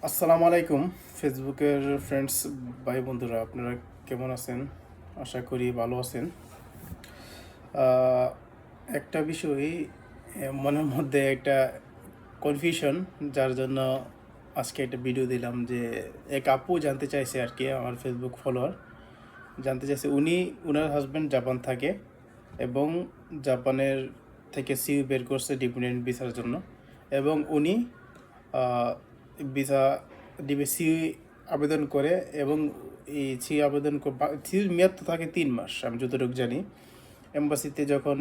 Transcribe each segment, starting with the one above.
আসসালামু আলাইকুম ফেসবুকের ফ্রেন্ডস ভাই বন্ধুরা, আপনারা কেমন আছেন? আশা করি ভালো আছেন। আহ, একটা বিষয় মনের মধ্যে একটা কনফিউশন, যার জন্য আজকে একটা ভিডিও দিলাম। যে এক আপু জানতে চাইছে আর কি, আমার ফেসবুক ফলোয়ার জানতে চাইছে, উনার হাজব্যান্ড জাপান থাকে এবং জাপানের থেকে সিইউ বের করছে ডিপেন্ডেন্ট ভিসার জন্য, এবং উনি ভিসা দিবে সি আবেদন করে, এবং এই সি আবেদন সির মেয়াদ তো থাকে 3 মাস আমি যতটুকু জানি। এম্বাসিতে যখন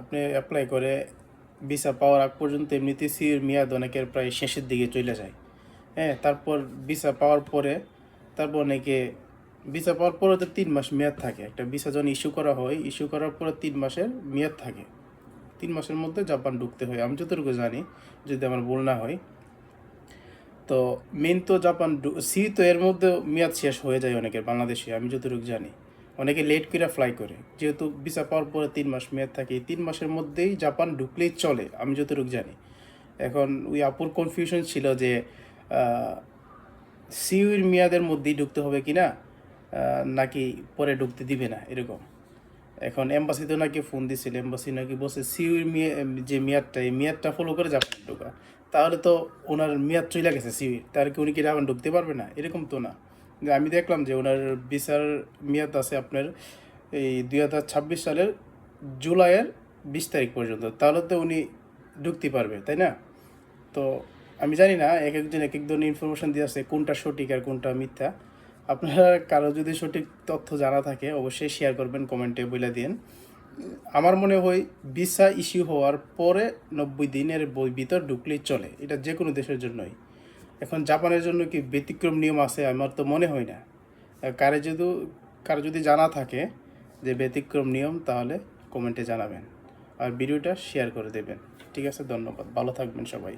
আপনি অ্যাপ্লাই করে ভিসা পাওয়ার আগ পর্যন্ত এমনিতে সির মেয়াদ অনেকের প্রায় শেষের দিকে চলে যায়। হ্যাঁ, তারপর ভিসা পাওয়ার পরে অনেকে ভিসা পাওয়ার পরে তো 3 মাস মেয়াদ থাকে। একটা ভিসা যখন ইস্যু করা হয়, ইস্যু করার পরে 3 মাসের মেয়াদ থাকে। 3 মাসের মধ্যে জাপান ঢুকতে হয় আমি যতটুকু জানি, যদি আমার ভুল না হয়। তো মেন তো জাপান সি তো এর মধ্যে মেয়াদ শেষ হয়ে যায় অনেকের, বাংলাদেশে আমি যতটুকু জানি। অনেকে লেট করে ফ্লাই করে, যেহেতু ভিসা পাওয়ার পরে 3 মাস মেয়াদ থাকে, এই 3 মাসের মধ্যেই জাপান ঢুকলেই চলে আমি যতটুকু জানি। এখন ওই আপুর কনফিউশন ছিল যে সিউর মেয়াদের মধ্যেই ঢুকতে হবে কি না, নাকি পরে ঢুকতে দিবে না এরকম। এখন এম্বাসিতে নাকি ফোন দিছিল, এম্বাসি নাকি বলছে সিউর যে মেয়াদটা, এই মেয়াদটা ফলো করে জাপান ঢোকা। তাহলে তো ওনার মেয়াদ চলে গেছে সিউর, তার কি উনি কি জাপান ঢুকতে পারবে না? এরকম তো না। যে আমি দেখলাম যে ওনার ভিসার মেয়াদ আছে আপনার এই 2026 সালের জুলাইয়ের 20 তারিখ পর্যন্ত, তাহলে তো উনি ঢুকতে পারবে, তাই না? তো আমি জানি না, এক একজন এক এক ধরনের ইনফরমেশন দিয়ে আছে, কোনটা সঠিক আর কোনটা মিথ্যা। আপনারা কারো যদি সঠিক তথ্য জানা থাকে অবশ্যই শেয়ার করবেন, কমেন্টে বলে দিন। আমার মনে হয় ভিসা ইস্যু হওয়ার পরে 90 দিনের ভিতর ঢুকলেই চলে, এটা যে কোনো দেশের জন্যই। এখন জাপানের জন্য কি ব্যতিক্রম নিয়ম আছে? আমার তো মনে হয় না। কারে যদি কারো যদি জানা থাকে যে ব্যতিক্রম নিয়ম, তাহলে কমেন্টে জানাবেন আর ভিডিওটা শেয়ার করে দেবেন। ঠিক আছে, ধন্যবাদ, ভালো থাকবেন সবাই।